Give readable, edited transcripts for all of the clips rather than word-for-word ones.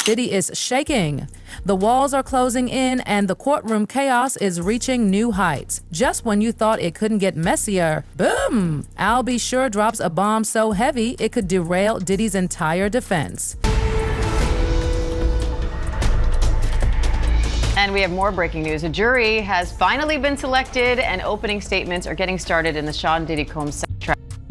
Diddy is shaking. The walls are closing in and the courtroom chaos is reaching new heights. Just when you thought it couldn't get messier, boom! Al B. Sure drops a bomb so heavy it could derail Diddy's entire defense. And we have more breaking news. A jury has finally been selected and opening statements are getting started in the Sean Diddy Combs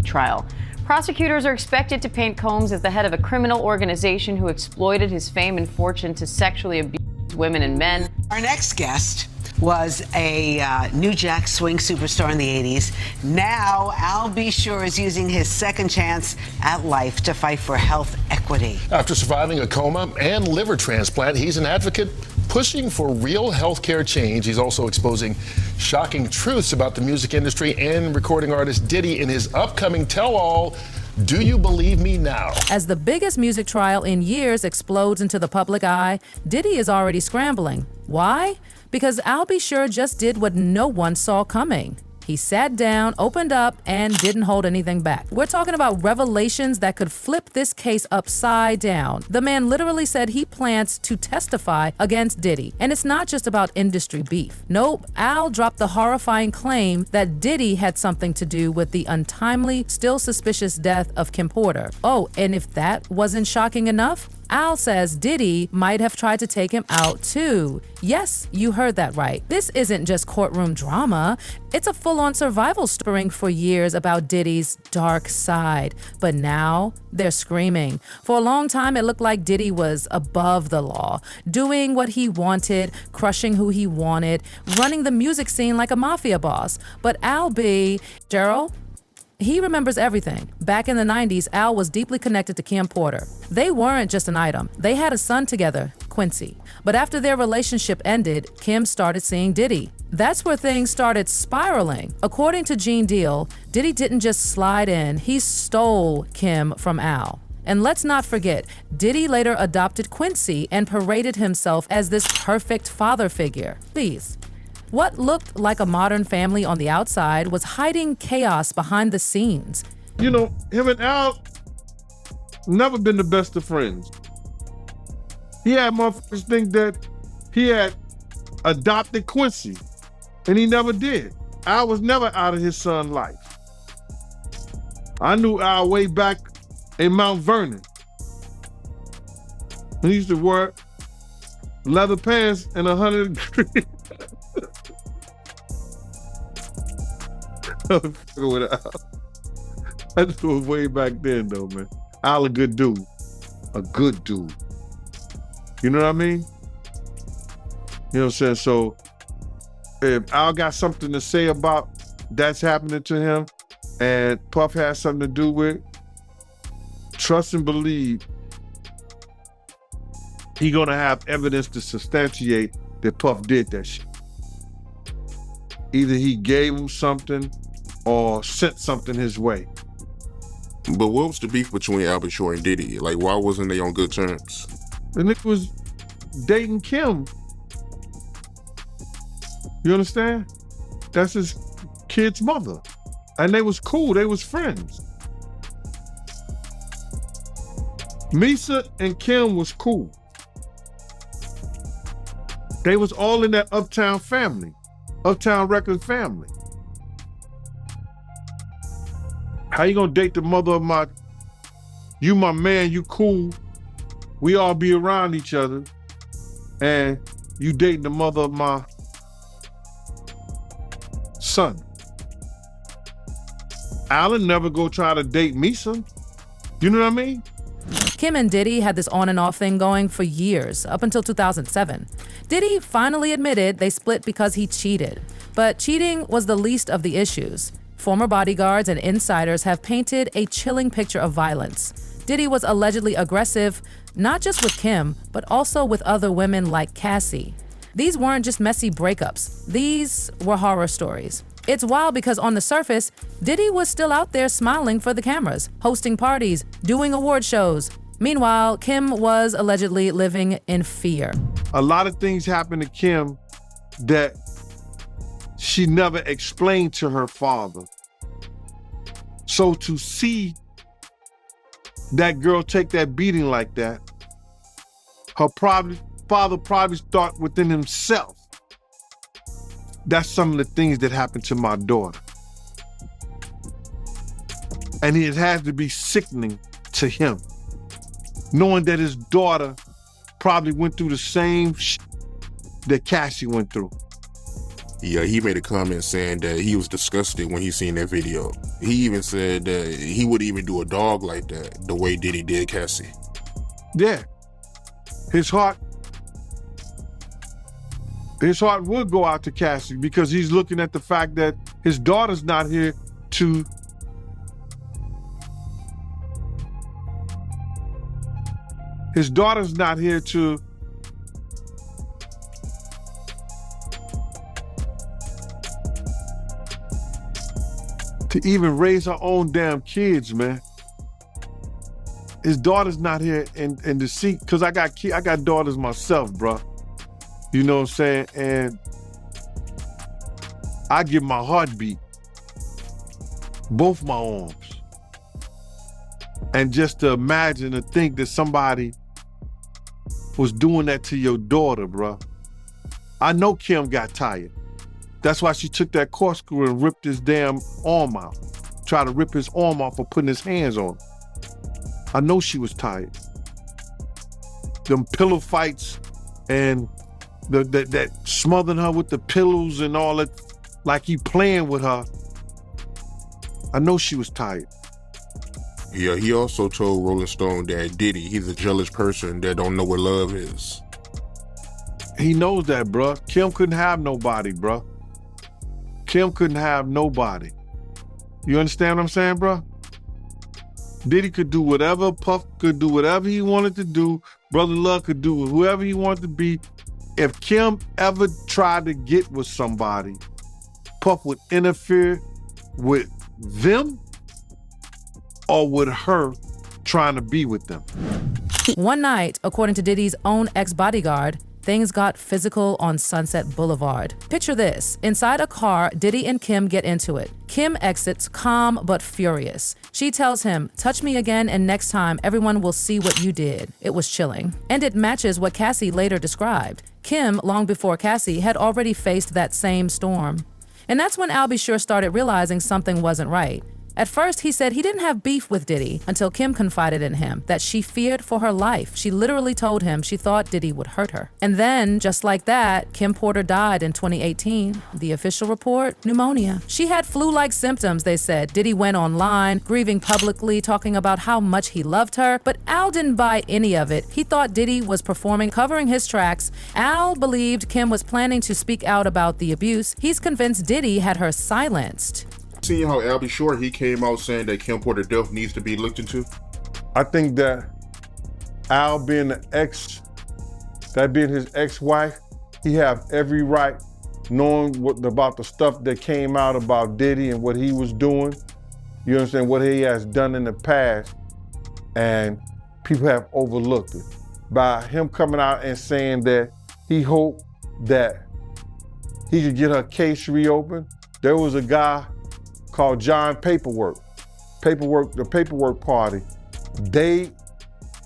trial. Prosecutors are expected to paint Combs as the head of a criminal organization who exploited his fame and fortune to sexually abuse women and men. Our next guest was a New Jack Swing superstar in the 80s. Now, Al B. Sure is using his second chance at life to fight for health equity. After surviving a coma and liver transplant, he's an advocate pushing for real healthcare change. He's also exposing shocking truths about the music industry and recording artist Diddy in his upcoming tell-all, Do You Believe Me Now? As the biggest music trial in years explodes into the public eye, Diddy is already scrambling. Why? Because Al B. Sure just did what no one saw coming. He sat down, opened up, and didn't hold anything back. We're talking about revelations that could flip this case upside down. The man literally said he plans to testify against Diddy. And it's not just about industry beef. Nope, Al dropped the horrifying claim that Diddy had something to do with the untimely, still suspicious death of Kim Porter. Oh, and if that wasn't shocking enough, Al says Diddy might have tried to take him out too. Yes, you heard that right. This isn't just courtroom drama. It's a full-on survival story for years about Diddy's dark side. But now they're screaming. For a long time, it looked like Diddy was above the law, doing what he wanted, crushing who he wanted, running the music scene like a mafia boss. But Al B. Gerald? He remembers everything. Back in the 90s, Al was deeply connected to Kim Porter. They weren't just an item. They had a son together, Quincy. But after their relationship ended, Kim started seeing Diddy. That's where things started spiraling. According to Gene Deal, Diddy didn't just slide in, he stole Kim from Al. And let's not forget, Diddy later adopted Quincy and paraded himself as this perfect father figure. Please. What looked like a modern family on the outside was hiding chaos behind the scenes. You know, him and Al never been the best of friends. He had motherfuckers think that he had adopted Quincy, and he never did. Al was never out of his son's life. I knew Al way back in Mount Vernon. He used to wear leather pants and 100 degrees. With Al. I knew it way back then though, man. Al a good dude. A good dude. You know what I mean? You know what I'm saying? So if Al got something to say about that's happening to him and Puff has something to do with it, trust and believe he gonna have evidence to substantiate that Puff did that shit. Either he gave him something or sent something his way. But what was the beef between Al B. Sure and Diddy? Like, why wasn't they on good terms? And it was dating Kim. You understand? That's his kid's mother. And they was cool, they was friends. Misa and Kim was cool. They was all in that Uptown family, Uptown Records family. How you gonna date the mother of you my man, you cool, we all be around each other, and you dating the mother of my son? Alan never go try to date Misa. You know what I mean? Kim and Diddy had this on and off thing going for years, up until 2007. Diddy finally admitted they split because he cheated. But cheating was the least of the issues. Former bodyguards and insiders have painted a chilling picture of violence. Diddy was allegedly aggressive, not just with Kim, but also with other women like Cassie. These weren't just messy breakups. These were horror stories. It's wild because on the surface, Diddy was still out there smiling for the cameras, hosting parties, doing award shows. Meanwhile, Kim was allegedly living in fear. A lot of things happened to Kim that she never explained to her father. So to see that girl take that beating like that, Her father probably thought within himself, that's some of the things that happened to my daughter. And it had to be sickening to him, knowing that his daughter probably went through the same shit that Cassie went through. Yeah, he made a comment saying that he was disgusted when he seen that video. He even said that he wouldn't even do a dog like that, the way Diddy did Cassie. Yeah, his heart would go out to Cassie because he's looking at the fact that his daughter's not here to even raise her own damn kids, man. His daughter's not here and to see, because I got daughters myself, bro. You know what I'm saying? And I give my heartbeat, both my arms. And just to imagine and think that somebody was doing that to your daughter, bro. I know Kim got tired. That's why she took that corkscrew and ripped his damn arm out. Tried to rip his arm off for putting his hands on him. I know she was tired. Them pillow fights and that smothering her with the pillows and all that, like he playing with her. I know she was tired. Yeah, he also told Rolling Stone that Diddy, he's a jealous person that don't know what love is. He knows that, bro. Kim couldn't have nobody, bro. Kim couldn't have nobody. You understand what I'm saying, bro? Diddy could do whatever, Puff could do whatever he wanted to do, Brother Love could do whoever he wanted to be. If Kim ever tried to get with somebody, Puff would interfere with them or with her trying to be with them. One night, according to Diddy's own ex-bodyguard, things got physical on Sunset Boulevard. Picture this. Inside a car, Diddy and Kim get into it. Kim exits calm but furious. She tells him, "Touch me again and next time everyone will see what you did." It was chilling. And it matches what Cassie later described. Kim, long before Cassie, had already faced that same storm. And that's when Al B. Sure started realizing something wasn't right. At first, he said he didn't have beef with Diddy until Kim confided in him that she feared for her life. She literally told him she thought Diddy would hurt her. And then, just like that, Kim Porter died in 2018. The official report, pneumonia. She had flu-like symptoms, they said. Diddy went online, grieving publicly, talking about how much he loved her. But Al didn't buy any of it. He thought Diddy was performing, covering his tracks. Al believed Kim was planning to speak out about the abuse. He's convinced Diddy had her silenced. Seeing how Al B. Sure, he came out saying that Kim Porter death needs to be looked into? I think that Al being his ex-wife, he have every right, knowing about the stuff that came out about Diddy and what he was doing. You understand what he has done in the past, and people have overlooked it. By him coming out and saying that he hoped that he could get her case reopened. There was a guy called John Paperwork, the Paperwork Party. They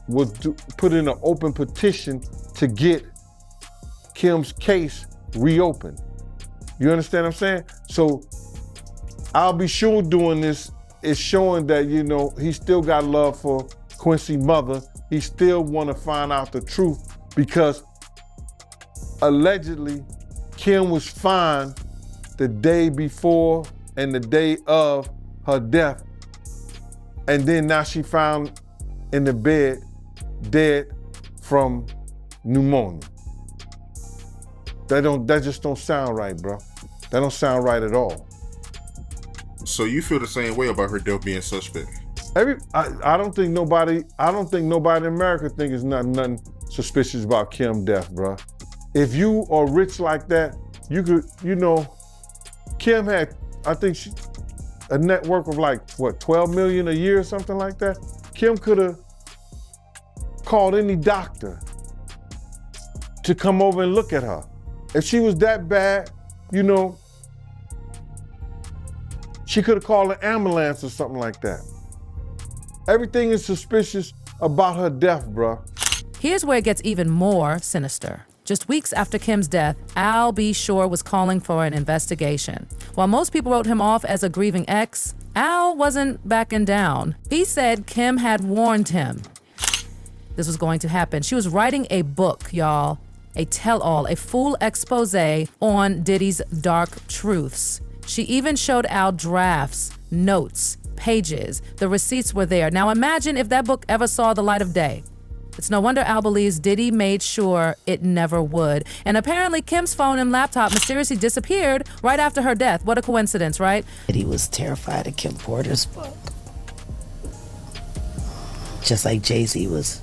would put in an open petition to get Kim's case reopened. You understand what I'm saying? So I'll be sure doing this is showing that, you know, he still got love for Quincy's mother. He still want to find out the truth because allegedly Kim was fine the day before and the day of her death. And then now she found in the bed, dead from pneumonia. That just don't sound right, bro. That don't sound right at all. So you feel the same way about her death being suspect? I don't think nobody in America think it's nothing suspicious about Kim's death, bro. If you are rich like that, you could, you know, Kim had, I think a net worth of like, what, 12 million a year or something like that? Kim could have called any doctor to come over and look at her. If she was that bad, you know, she could have called an ambulance or something like that. Everything is suspicious about her death, bruh. Here's where it gets even more sinister. Just weeks after Kim's death, Al B. Sure was calling for an investigation. While most people wrote him off as a grieving ex, Al wasn't backing down. He said Kim had warned him this was going to happen. She was writing a book, y'all, a tell-all, a full expose on Diddy's dark truths. She even showed Al drafts, notes, pages. The receipts were there. Now imagine if that book ever saw the light of day. It's no wonder Al believes Diddy made sure it never would. And apparently Kim's phone and laptop mysteriously disappeared right after her death. What a coincidence, right? Diddy was terrified of Kim Porter's book. Just like Jay-Z was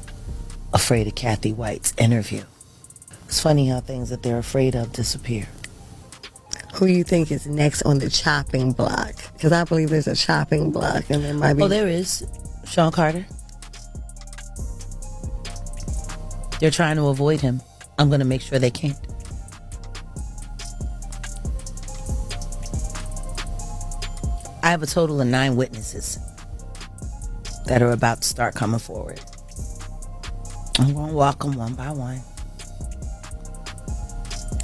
afraid of Kathy White's interview. It's funny how things that they're afraid of disappear. Who you think is next on the chopping block? Because I believe there's a chopping block and there might be... Oh, there is. Sean Carter. They're trying to avoid him. I'm going to make sure they can't. I have a total of 9 witnesses that are about to start coming forward. I'm going to walk them one by one.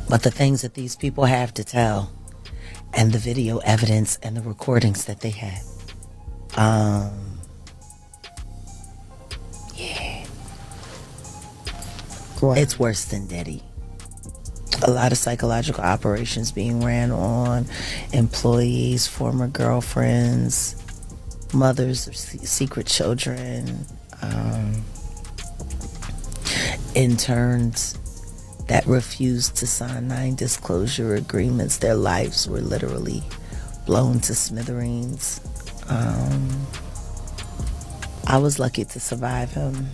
But the things that these people have to tell, and the video evidence and the recordings that they had, yeah. What? It's worse than Diddy. A lot of psychological operations being ran on employees, former girlfriends, mothers of secret children, interns that refused to sign non-disclosure agreements. Their lives were literally blown to smithereens. I was lucky to survive him.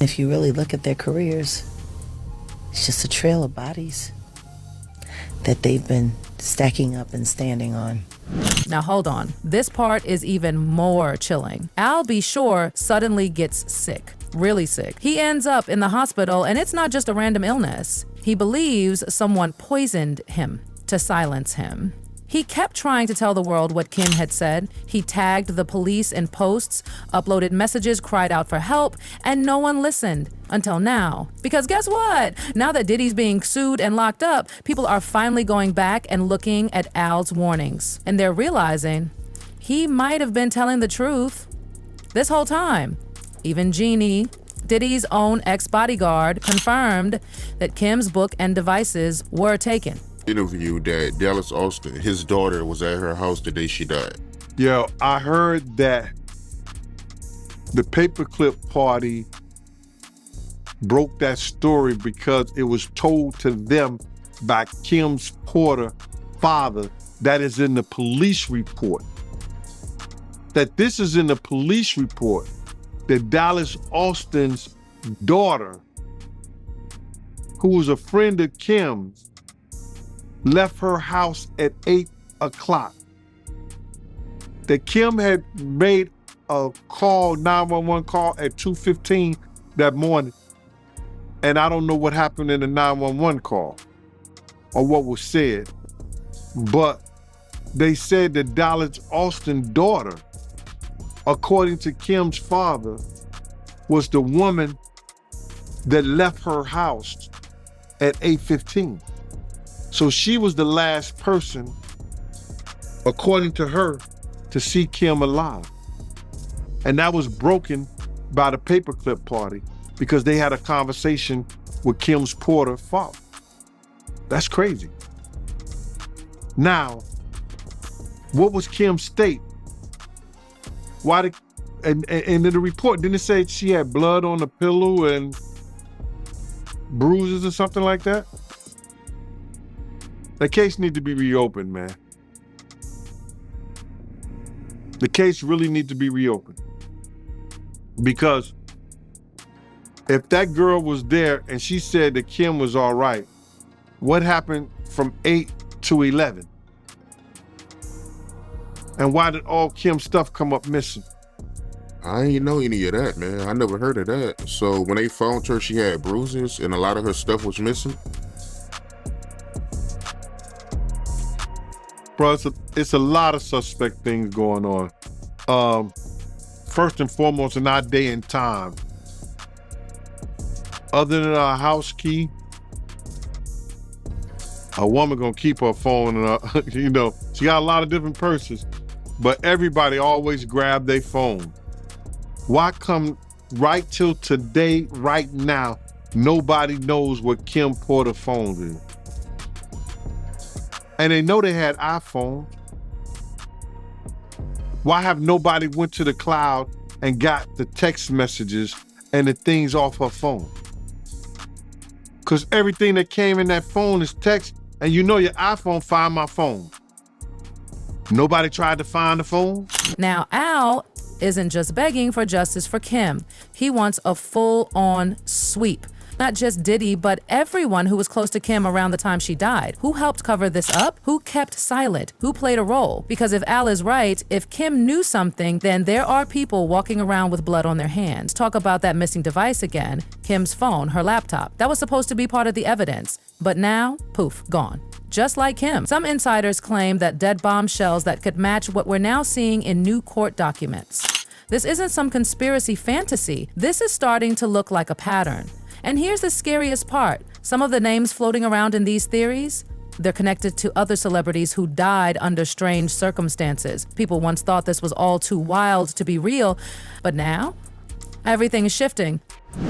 If you really look at their careers, it's just a trail of bodies that they've been stacking up and standing on. Now hold on. This part is even more chilling. Al B. Sure suddenly gets sick. Really sick. He ends up in the hospital, and it's not just a random illness. He believes someone poisoned him to silence him. He kept trying to tell the world what Kim had said. He tagged the police in posts, uploaded messages, cried out for help, and no one listened until now. Because guess what? Now that Diddy's being sued and locked up, people are finally going back and looking at Al's warnings. And they're realizing he might have been telling the truth this whole time. Even Jeannie, Diddy's own ex-bodyguard, confirmed that Kim's book and devices were taken. Interview that Dallas Austin, his daughter, was at her house the day she died. Yo, I heard that the paperclip party broke that story because it was told to them by Kim's Porter father. That is in the police report. That this is in the police report. That Dallas Austin's daughter, who was a friend of Kim's, left her house at 8 o'clock. That Kim had made a call, 911 call at 2:15 that morning. And I don't know what happened in the 911 call or what was said, but they said that Dallas Austin's daughter, according to Kim's father, was the woman that left her house at 8:15. So she was the last person, according to her, to see Kim alive. And that was broken by the paperclip party because they had a conversation with Kim's Porter father. That's crazy. Now, what was Kim's state? Why did, and in the report, didn't it say she had blood on the pillow and bruises or something like that? The case needs to be reopened, man. The case really needs to be reopened. Because if that girl was there and she said that Kim was all right, what happened from 8 to 11? And why did all Kim's stuff come up missing? I ain't know any of that, man. I never heard of that. So when they found her, she had bruises and a lot of her stuff was missing? Bro, it's a lot of suspect things going on. First and foremost, in our day and time, other than a house key, a woman gonna keep her phone and you know, she got a lot of different purses, but everybody always grab their phone. Why come right till today, right now, nobody knows what Kim Porter's phone is? And they know they had iPhones. Why have nobody went to the cloud and got the text messages and the things off her phone? Because everything that came in that phone is text, and you know your iPhone find my phone. Nobody tried to find the phone? Now, Al isn't just begging for justice for Kim. He wants a full-on sweep. Not just Diddy, but everyone who was close to Kim around the time she died. Who helped cover this up? Who kept silent? Who played a role? Because if Al is right, if Kim knew something, then there are people walking around with blood on their hands. Talk about that missing device again, Kim's phone, her laptop. That was supposed to be part of the evidence. But now, poof, gone. Just like Kim. Some insiders claim that dead bombshells that could match what we're now seeing in new court documents. This isn't some conspiracy fantasy. This is starting to look like a pattern. And here's the scariest part. Some of the names floating around in these theories, they're connected to other celebrities who died under strange circumstances. People once thought this was all too wild to be real, but now everything is shifting.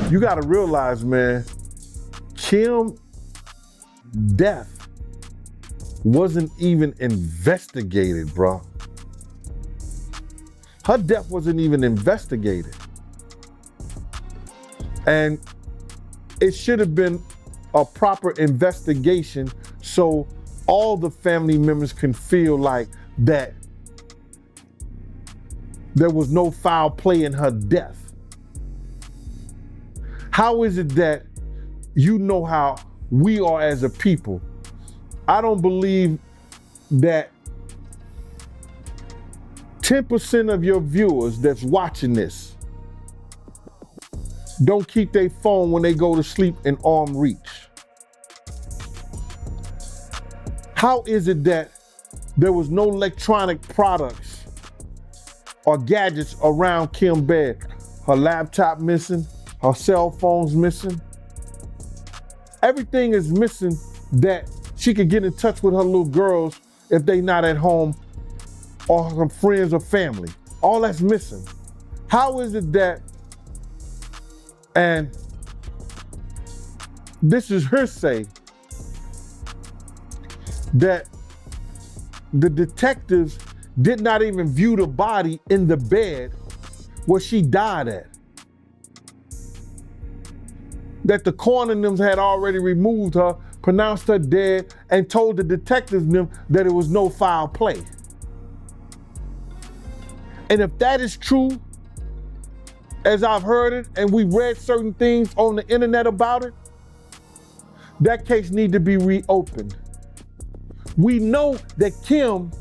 You gotta realize, man, Kim's death wasn't even investigated, bro. Her death wasn't even investigated. And it should have been a proper investigation so all the family members can feel like that there was no foul play in her death. How is it that you know how we are as a people? I don't believe that 10% of your viewers that's watching this don't keep their phone when they go to sleep in arm reach. How is it that there was no electronic products or gadgets around Kim's bed? Her laptop missing, her cell phone's missing. Everything is missing that she could get in touch with her little girls if they not at home or her friends or family. All that's missing. How is it that, and this is her say, that the detectives did not even view the body in the bed where she died at? That the coroner had already removed her, pronounced her dead, and told the detectives that it was no foul play. And if that is true, as I've heard it, and we read certain things on the internet about it, that case needs to be reopened. We know that Kim,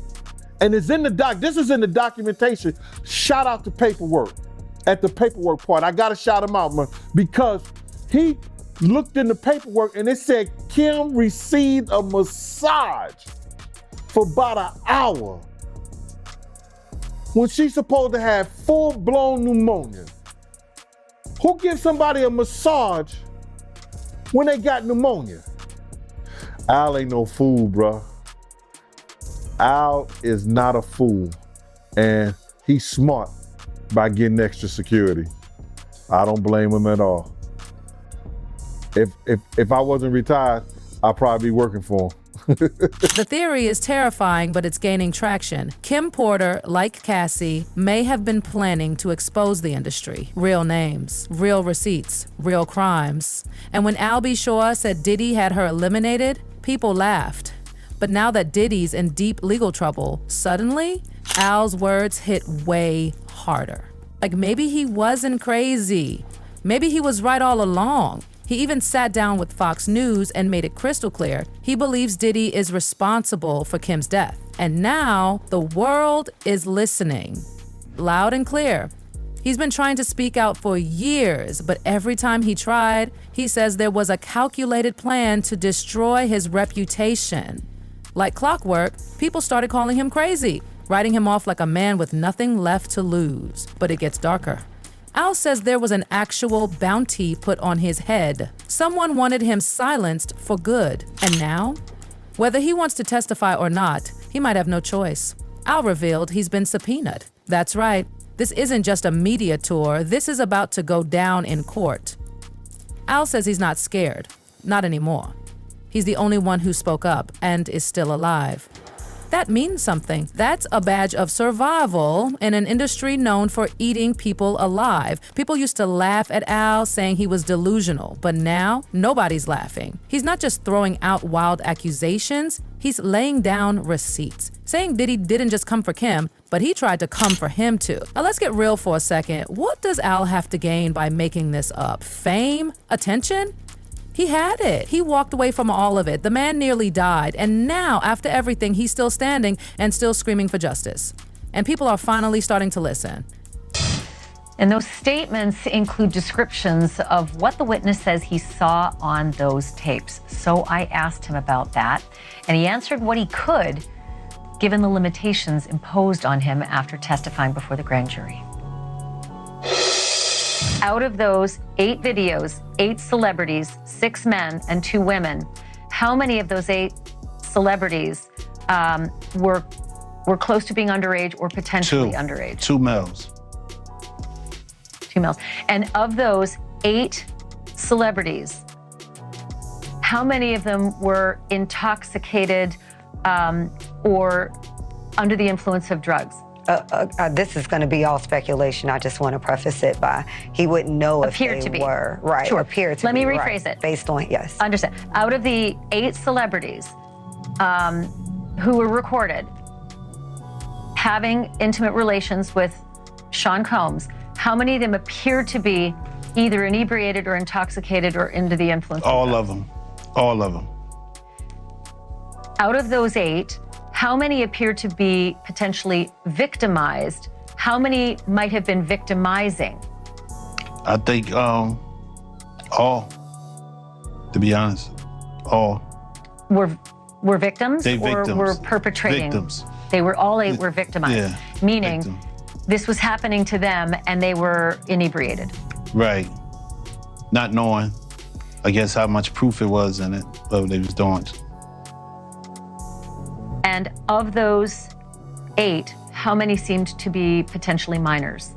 and it's in the this is in the documentation. Shout out to Paperwork, at the Paperwork part. I gotta shout him out, man, because he looked in the paperwork and it said Kim received a massage for about an hour when she's supposed to have full-blown pneumonia. Who gives somebody a massage when they got pneumonia? Al ain't no fool, bro. Al is not a fool, and he's smart by getting extra security. I don't blame him at all. If I wasn't retired, I'd probably be working for him. The theory is terrifying, but it's gaining traction. Kim Porter, like Cassie, may have been planning to expose the industry. Real names, real receipts, real crimes. And when Al B. Shore said Diddy had her eliminated, people laughed. But now that Diddy's in deep legal trouble, suddenly, Al's words hit way harder. Like maybe he wasn't crazy. Maybe he was right all along. He even sat down with Fox News and made it crystal clear he believes Diddy is responsible for Kim's death. And now the world is listening, loud and clear. He's been trying to speak out for years, but every time he tried, he says there was a calculated plan to destroy his reputation. Like clockwork, people started calling him crazy, writing him off like a man with nothing left to lose. But it gets darker. Al says there was an actual bounty put on his head. Someone wanted him silenced for good. And now? Whether he wants to testify or not, he might have no choice. Al revealed he's been subpoenaed. That's right. This isn't just a media tour. This is about to go down in court. Al says he's not scared. Not anymore. He's the only one who spoke up and is still alive. That means something. That's a badge of survival in an industry known for eating people alive. People used to laugh at Al, saying he was delusional, but now nobody's laughing. He's not just throwing out wild accusations, he's laying down receipts, saying Diddy didn't just come for Kim, but he tried to come for him too. Now let's get real for a second. What does Al have to gain by making this up? Fame? Attention? He had it. He walked away from all of it. The man nearly died. And now, after everything, he's still standing and still screaming for justice. And people are finally starting to listen. And those statements include descriptions of what the witness says he saw on those tapes. So I asked him about that, and he answered what he could, given the limitations imposed on him after testifying before the grand jury. Out of those 8 videos, 8 celebrities, 6 men and 2 women, how many of those 8 celebrities were close to being underage or potentially underage? 2 males. 2 males. And of those 8 celebrities, how many of them were intoxicated or under the influence of drugs? This is going to be all speculation. I just want to preface it by he wouldn't know if they were. Right. Sure. Appear to Let be. me rephrase it. Based on, yes. Understand. Out of the 8 celebrities who were recorded having intimate relations with Sean Combs, how many of them appeared to be either inebriated or intoxicated or under the influence of drugs? All of them. All of them. Out of those 8, how many appear to be potentially victimized? How many might have been victimizing? I think all, to be honest, all. Were victims They or victims. were perpetrating? Victims. They were all 8 were victimized, Yeah, meaning victim. this was happening to them and they were inebriated. Right. Not knowing, I guess, how much proof it was in it, what they was doing. And of those 8, how many seemed to be potentially minors?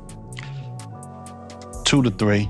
2 to 3,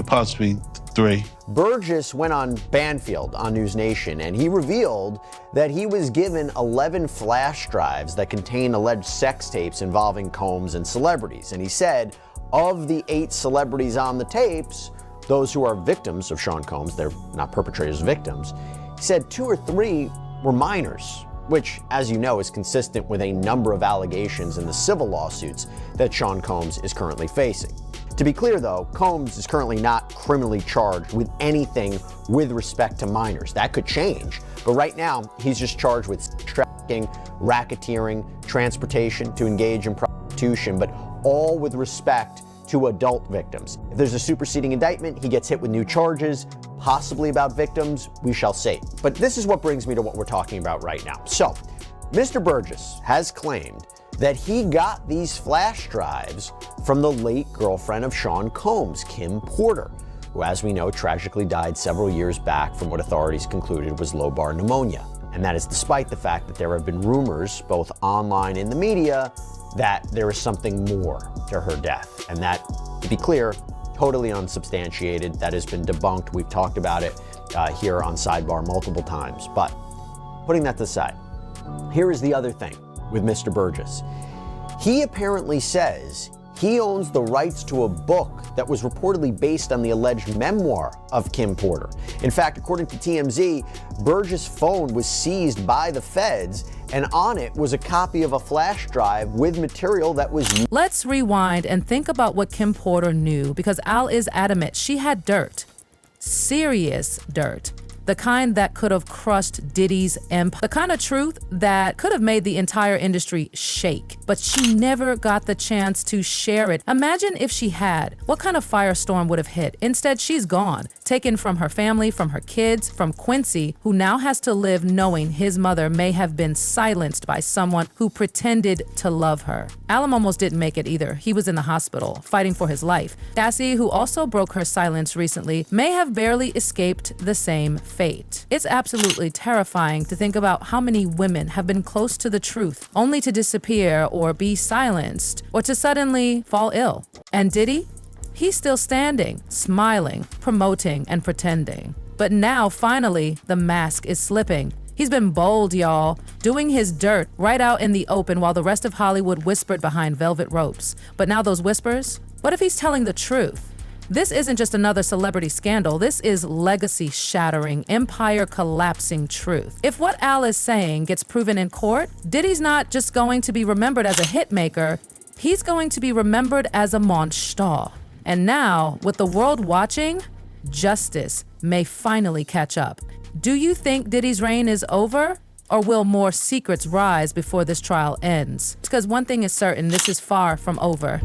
possibly 3. Burgess went on Banfield on News Nation, and he revealed that he was given 11 flash drives that contain alleged sex tapes involving Combs and celebrities. And he said, of the 8 celebrities on the tapes, those who are victims of Sean Combs, they're not perpetrators, victims, he said 2 or 3 were minors, which, as you know, is consistent with a number of allegations in the civil lawsuits that Sean Combs is currently facing. To be clear, though, Combs is currently not criminally charged with anything with respect to minors. That could change, but right now, he's just charged with trafficking, racketeering, transportation to engage in prostitution, but all with respect to adult victims. If there's a superseding indictment, he gets hit with new charges, possibly about victims, we shall see. But this is what brings me to what we're talking about right now. So, Mr. Burgess has claimed that he got these flash drives from the late girlfriend of Sean Combs, Kim Porter, who, as we know, tragically died several years back from what authorities concluded was lobar pneumonia. And that is despite the fact that there have been rumors, both online and in the media, that there is something more to her death. And that, to be clear, totally unsubstantiated. That has been debunked. We've talked about it here on Sidebar multiple times. But putting that to the side, here is the other thing with Mr. Burgess. He apparently says he owns the rights to a book that was reportedly based on the alleged memoir of Kim Porter. In fact, according to TMZ, Burgess' phone was seized by the feds, and on it was a copy of a flash drive with material that was... Let's rewind and think about what Kim Porter knew, because Al is adamant she had dirt. Serious dirt. The kind that could have crushed Diddy's empire. The kind of truth that could have made the entire industry shake. But she never got the chance to share it. Imagine if she had. What kind of firestorm would have hit? Instead, she's gone. taken from her family, from her kids, from Quincy, who now has to live knowing his mother may have been silenced by someone who pretended to love her. Alum almost didn't make it either. He was in the hospital, fighting for his life. Cassie, who also broke her silence recently, may have barely escaped the same fate. It's absolutely terrifying to think about how many women have been close to the truth, only to disappear or be silenced, or to suddenly fall ill. And Diddy? He's still standing, smiling, promoting, and pretending. But now, finally, the mask is slipping. He's been bold, y'all, doing his dirt right out in the open while the rest of Hollywood whispered behind velvet ropes. But now those whispers? What if he's telling the truth? This isn't just another celebrity scandal. This is legacy-shattering, empire-collapsing truth. If what Al is saying gets proven in court, Diddy's not just going to be remembered as a hitmaker, he's going to be remembered as a monster. And now, with the world watching, justice may finally catch up. Do you think Diddy's reign is over? Or will more secrets rise before this trial ends? Because one thing is certain, this is far from over.